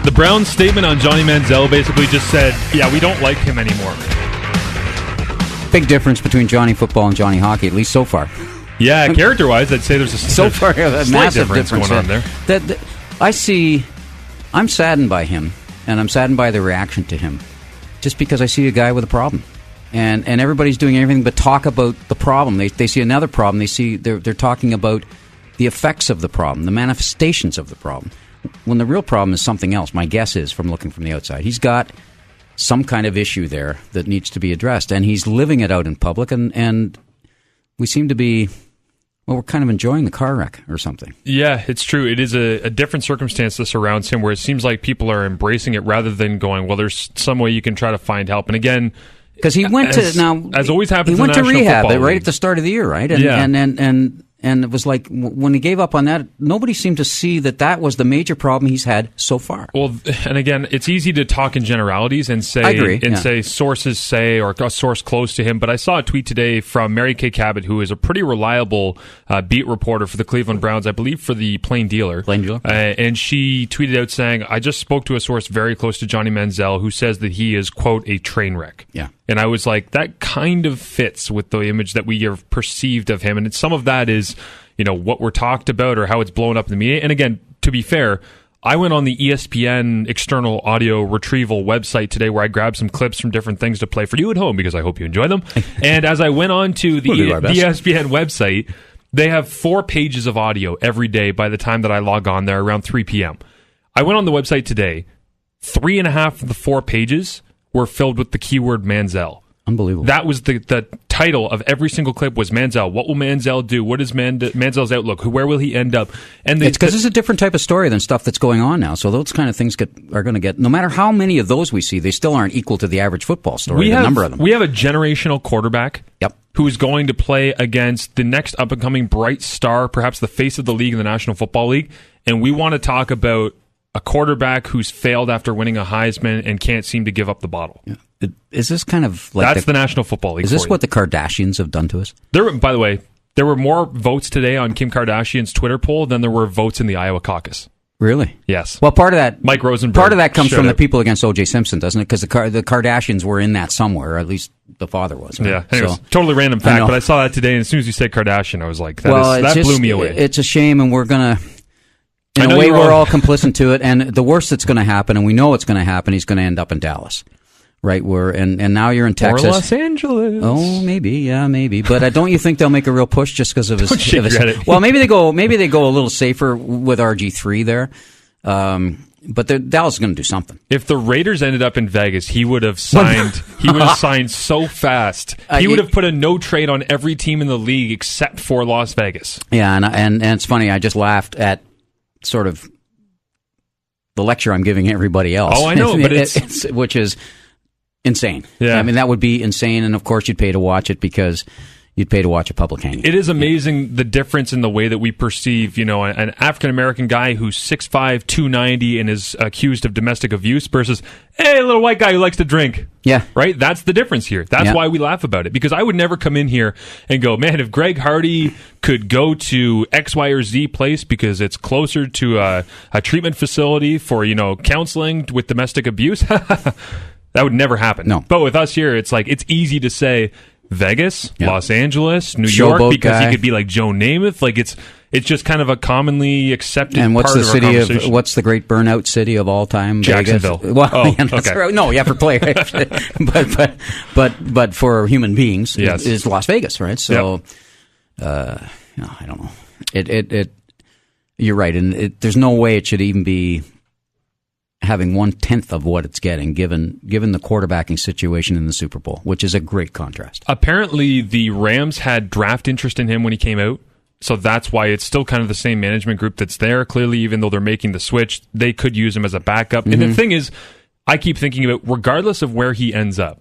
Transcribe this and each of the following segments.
The Browns' statement on Johnny Manziel basically just said, yeah, we don't like him anymore. Big difference between Johnny football and Johnny hockey, at least so far. Yeah, character-wise, I'd say there's a massive difference going on there. I'm saddened by him, and I'm saddened by the reaction to him, just because I see a guy with a problem. And everybody's doing everything but talk about the problem. They see another problem. They're talking about the effects of the problem, the manifestations of the problem. When the real problem is something else, my guess is, from looking from the outside, he's got some kind of issue there that needs to be addressed, and he's living it out in public, and we seem to be, well, we're kind of enjoying the car wreck or something. Yeah, it's true. It is a different circumstance that surrounds him, where it seems like people are embracing it rather than going, well, there's some way you can try to find help. And again, because he went as always happens, he went in the to National rehab Football right League. at the start of the year, right? And it was like when he gave up on that, nobody seemed to see that was the major problem he's had so far. Well, and again, it's easy to talk in generalities and say, I agree, say sources say, or a source close to him. But I saw a tweet today from Mary Kay Cabot, who is a pretty reliable beat reporter for the Cleveland Browns, I believe for the Plain Dealer. And she tweeted out saying, I just spoke to a source very close to Johnny Manziel who says that he is, quote, a train wreck. Yeah. And I was like, that kind of fits with the image that we have perceived of him. And some of that is, what we're talked about or how it's blown up in the media. And again, to be fair, I went on the ESPN external audio retrieval website today where I grabbed some clips from different things to play for you at home because I hope you enjoy them. And as I went on to the ESPN website, they have 4 pages of audio every day by the time that I log on there around 3 p.m. I went on the website today. 3.5 of the 4 pages were filled with the keyword Manziel. Unbelievable. That was the title of every single clip was Manziel. What will Manziel do? What is Manziel's outlook? Where will he end up? And it's because it's a different type of story than stuff that's going on now. So those kind of things are going to get, no matter how many of those we see, they still aren't equal to the average football story, number of them. We have a generational quarterback who is going to play against the next up-and-coming bright star, perhaps the face of the league in the National Football League. And we want to talk about a quarterback who's failed after winning a Heisman and can't seem to give up the bottle. Yeah. Is this kind of like that's the National Football League? Is this what the Kardashians have done to us? By the way, there were more votes today on Kim Kardashian's Twitter poll than there were votes in the Iowa caucus. Really? Yes. Well, part of that, Mike Rosenberg. Part of that comes from the people against O.J. Simpson, doesn't it? Because the Kardashians were in that somewhere, or at least the father was. Right? Yeah. Anyways, totally random fact, but I saw that today, and as soon as you said Kardashian, I was like, that blew me away. It's a shame, and we're gonna. In a way, we're all complicit to it, and the worst that's going to happen, and we know it's going to happen, he's going to end up in Dallas, right? And now you're in Texas, or Los Angeles. Oh, maybe. But don't you think they'll make a real push just because of his? Well, maybe they go a little safer with RG3 there, but Dallas is going to do something. If the Raiders ended up in Vegas, he would have signed. He would have signed so fast. He would have put a no trade on every team in the league except for Las Vegas. Yeah, and it's funny. I just laughed at sort of the lecture I'm giving everybody else. Oh, I know, but it's which is insane. Yeah. I mean, that would be insane, and of course you'd pay to watch it because you'd pay to watch a public hanging. It is amazing the difference in the way that we perceive, an African-American guy who's 6'5", 290 and is accused of domestic abuse versus, hey, a little white guy who likes to drink. Yeah. Right? That's the difference here. That's why we laugh about it. Because I would never come in here and go, man, if Greg Hardy could go to X, Y, or Z place because it's closer to a treatment facility for, counseling with domestic abuse, that would never happen. No. But with us here, it's like, it's easy to say, Vegas, Los Angeles, New Showboat York, because guy. he could be like Joe Namath. Like it's just kind of a commonly accepted and what's part the of city our conversation. what's the great burnout city of all time? Jacksonville. Vegas. Well, that's okay. right. No, you have to play. but for human beings, yes. is Las Vegas, right? So, I don't know. It you're right, and there's no way it should even be having 1/10 of what it's getting, given the quarterbacking situation in the Super Bowl, which is a great contrast. Apparently, the Rams had draft interest in him when he came out, so that's why it's still kind of the same management group that's there. Clearly, even though they're making the switch, they could use him as a backup. Mm-hmm. And the thing is, I keep thinking about, regardless of where he ends up,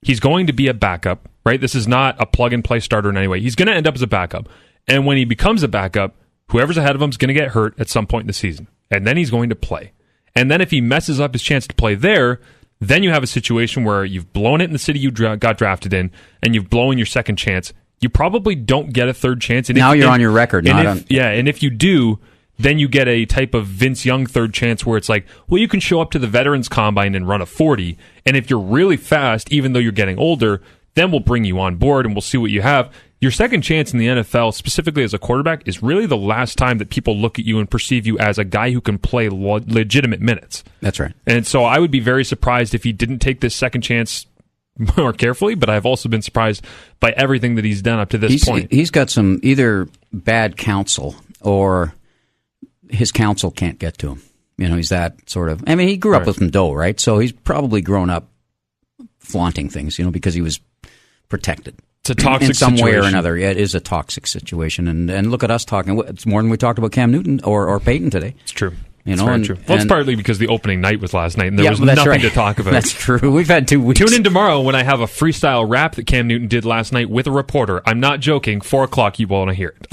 he's going to be a backup, right? This is not a plug-and-play starter in any way. He's going to end up as a backup. And when he becomes a backup, whoever's ahead of him is going to get hurt at some point in the season. And then he's going to play. And then if he messes up his chance to play there, then you have a situation where you've blown it in the city you got drafted in, and you've blown your second chance. You probably don't get a third chance. And now you're on your record. And if you do, then you get a type of Vince Young third chance where it's like, well, you can show up to the Veterans Combine and run a 40, and if you're really fast, even though you're getting older, then we'll bring you on board and we'll see what you have. Your second chance in the NFL, specifically as a quarterback, is really the last time that people look at you and perceive you as a guy who can play legitimate minutes. That's right. And so I would be very surprised if he didn't take this second chance more carefully, but I've also been surprised by everything that he's done up to this point. He's got some either bad counsel or his counsel can't get to him. You know, he's that sort of... I mean, he grew up with some dough, right? So he's probably grown up flaunting things, because he was protected. It's a toxic in some situation. way or another. Yeah, it is a toxic situation. And look at us talking. It's more than we talked about Cam Newton or Peyton today. It's true. It's very true. Well, it's partly because the opening night was last night, and there was that's nothing right. to talk about. That's true. We've had 2 weeks. Tune in tomorrow when I have a freestyle rap that Cam Newton did last night with a reporter. I'm not joking. 4 o'clock, you want to hear it.